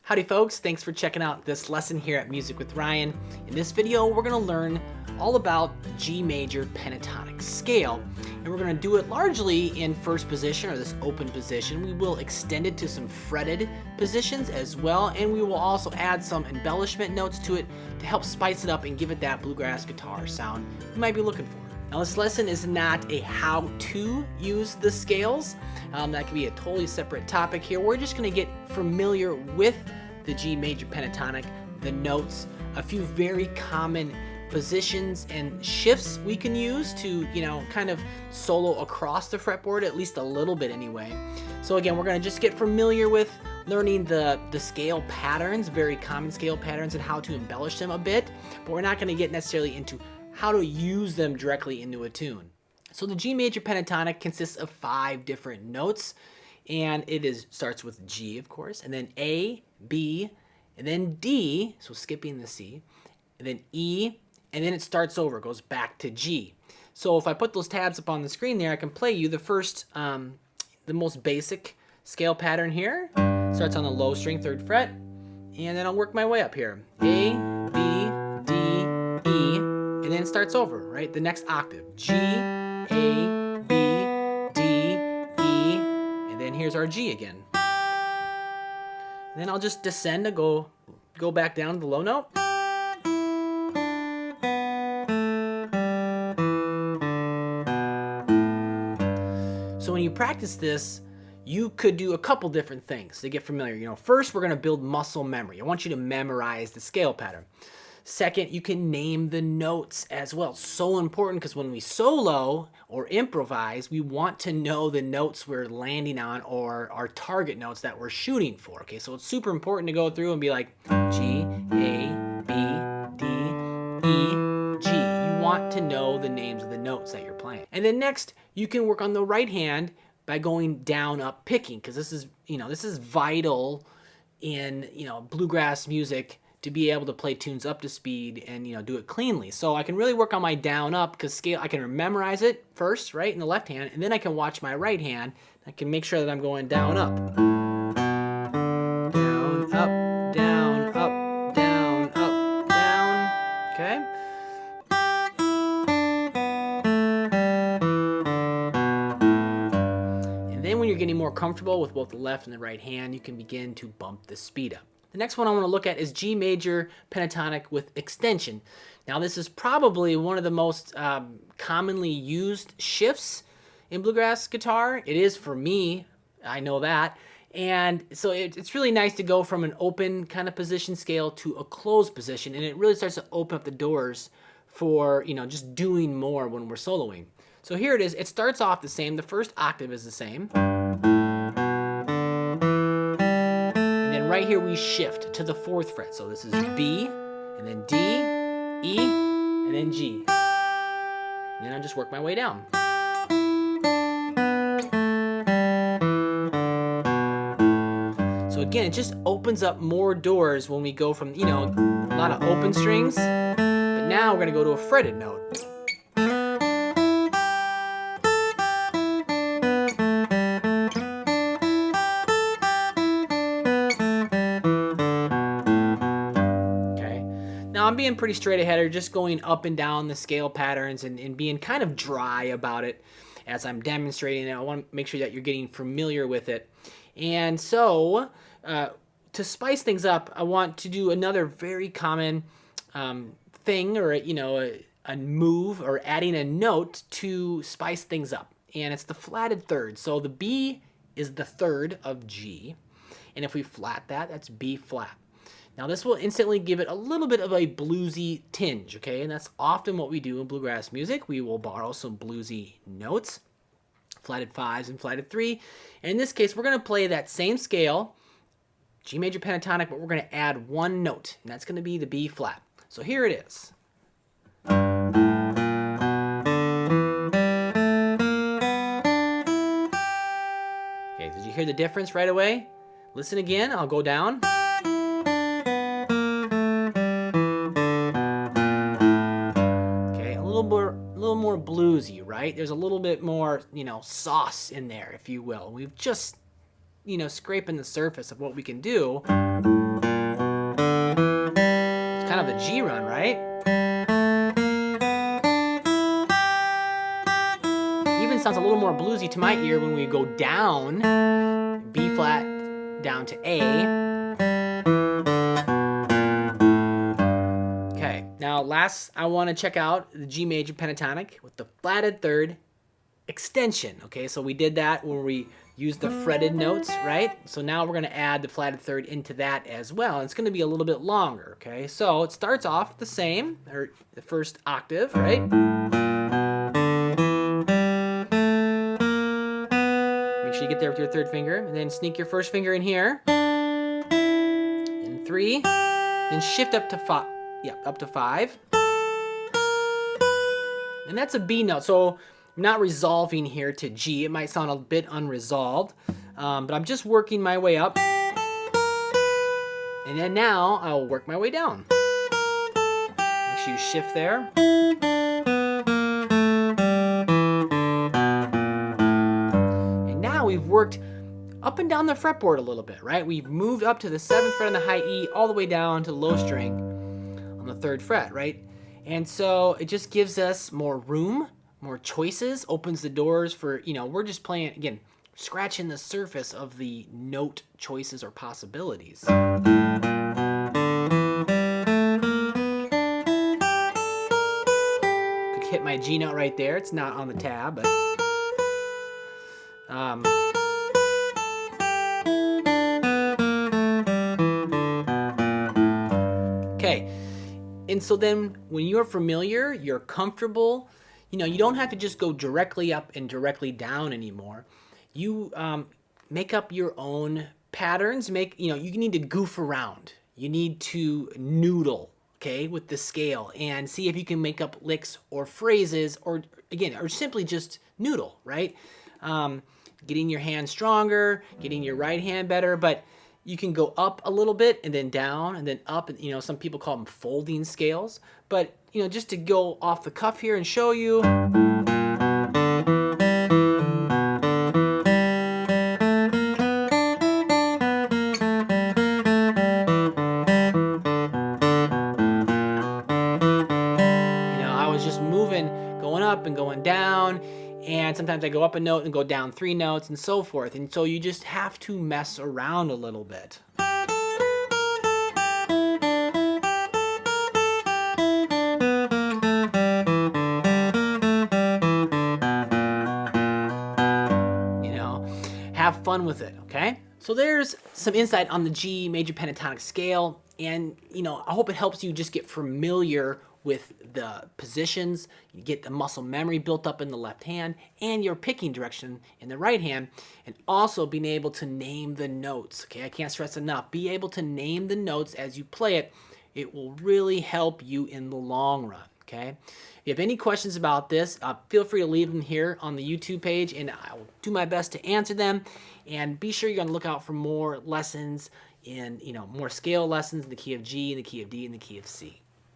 Howdy folks, thanks for checking out this lesson here at Music with Ryan. In this video, we're going to learn all about the G-Major Pentatonic scale, and we're going to do it largely in first position, or this open position. We will extend it to some fretted positions as well, and we will also add some embellishment notes to it to help spice it up and give it that bluegrass guitar sound you might be looking for. Now this lesson is not a how to use the scales. That could be a totally separate topic here. We're just going to get familiar with the G major pentatonic, the notes, a few very common positions and shifts we can use to, kind of solo across the fretboard, at least a little bit anyway. So again, we're going to just get familiar with learning the scale patterns, very common scale patterns, and how to embellish them a bit, but we're not going to get necessarily into how to use them directly into a tune. So the G major pentatonic consists of 5 different notes, and it starts with G, of course, and then A, B, and then D, so skipping the C, and then E, and then it starts over, goes back to G. So if I put those tabs up on the screen there, I can play you the first, the most basic scale pattern here. Starts on the low string, 3rd fret, and then I'll work my way up here. A, B, D, E, and then it starts over, right? The next octave, G, A, B, D, E, and then here's our G again. And then I'll just descend to go back down to the low note. So when you practice this, you could do a couple different things to get familiar. First, we're going to build muscle memory. I want you to memorize the scale pattern. Second, you can name the notes as well. So important, because when we solo or improvise, we want to know the notes we're landing on, or our target notes that we're shooting for. Okay, so it's super important to go through and be like G, A, B, D, E, G. You want to know the names of the notes that you're playing. And then next, you can work on the right hand by going down, up, picking, because this is vital in bluegrass music, to be able to play tunes up to speed and do it cleanly. So I can really work on my down up, because scale, I can memorize it first, right, in the left hand, and then I can watch my right hand. I can make sure that I'm going down up, down up, down up, down up, down. Okay. And then when you're getting more comfortable with both the left and the right hand, you can begin to bump the speed up. The next one I want to look at is G major pentatonic with extension. Now this is probably one of the most commonly used shifts in bluegrass guitar. It is for me, I know that. And so it's really nice to go from an open kind of position scale to a closed position, and it really starts to open up the doors for just doing more when we're soloing. So here it is. It starts off the same. The first octave is the same. Right here we shift to the 4th fret. So this is B, and then D, E, and then G. And then I just work my way down. So again, it just opens up more doors when we go from, a lot of open strings, but now we're gonna go to a fretted note. Now I'm being pretty straight ahead, or just going up and down the scale patterns and being kind of dry about it as I'm demonstrating it. I want to make sure that you're getting familiar with it. And so to spice things up, I want to do another very common thing, or a move, or adding a note to spice things up. And it's the flatted third. So the B is the 3rd of G, and if we flat that, that's B flat. Now this will instantly give it a little bit of a bluesy tinge, okay? And that's often what we do in bluegrass music. We will borrow some bluesy notes, flatted 5s and flatted 3. And in this case, we're going to play that same scale, G major pentatonic, but we're going to add one note, and that's going to be the B flat. So here it is. Okay, did you hear the difference right away? Listen again. I'll go down. A little more bluesy, right? There's a little bit more, sauce in there, if you will. We've just, scraping the surface of what we can do. of the G run, right? Even sounds a little more bluesy to my ear when we go down, B flat down to A. Okay, now last I want to check out the G major pentatonic with the flatted third extension. Okay, so we did that when we used the fretted notes, right? So now we're going to add the flatted third into that as well. And it's going to be a little bit longer, okay? So it starts off the same, or the first octave, right? Make sure you get there with your third finger, and then sneak your first finger in here. And 3, then shift up to 5. Yeah, up to 5. And that's a B note. So I'm not resolving here to G. It might sound a bit unresolved, but I'm just working my way up. And then now I'll work my way down. Make sure you shift there. And now we've worked up and down the fretboard a little bit, right? We've moved up to the 7th fret on the high E all the way down to the low string on the 3rd fret, right? And so it just gives us more room, more choices, opens the doors for, we're just playing, again, scratching the surface of the note choices or possibilities. Could hit my G note right there. It's not on the tab, but okay. And so then when you're familiar, you're comfortable, you don't have to just go directly up and directly down anymore. You make up your own patterns. You need to goof around. You need to noodle, okay, with the scale and see if you can make up licks or phrases or simply just noodle, right? Getting your hand stronger, getting your right hand better, but you can go up a little bit and then down and then up. Some people call them folding scales. But, just to go off the cuff here and show you. I was just moving, going up and going down. And sometimes I go up a note and go down 3 notes and so forth. And so you just have to mess around a little bit. Have fun with it, okay? So there's some insight on the G major pentatonic scale. And, I hope it helps you just get familiar with the positions, you get the muscle memory built up in the left hand, and your picking direction in the right hand, and also being able to name the notes, okay? I can't stress enough. Be able to name the notes as you play it. It will really help you in the long run, okay? If you have any questions about this, feel free to leave them here on the YouTube page, and I will do my best to answer them. And be sure you're on the lookout for more lessons in, more scale lessons in the key of G, and the key of D, and the key of C.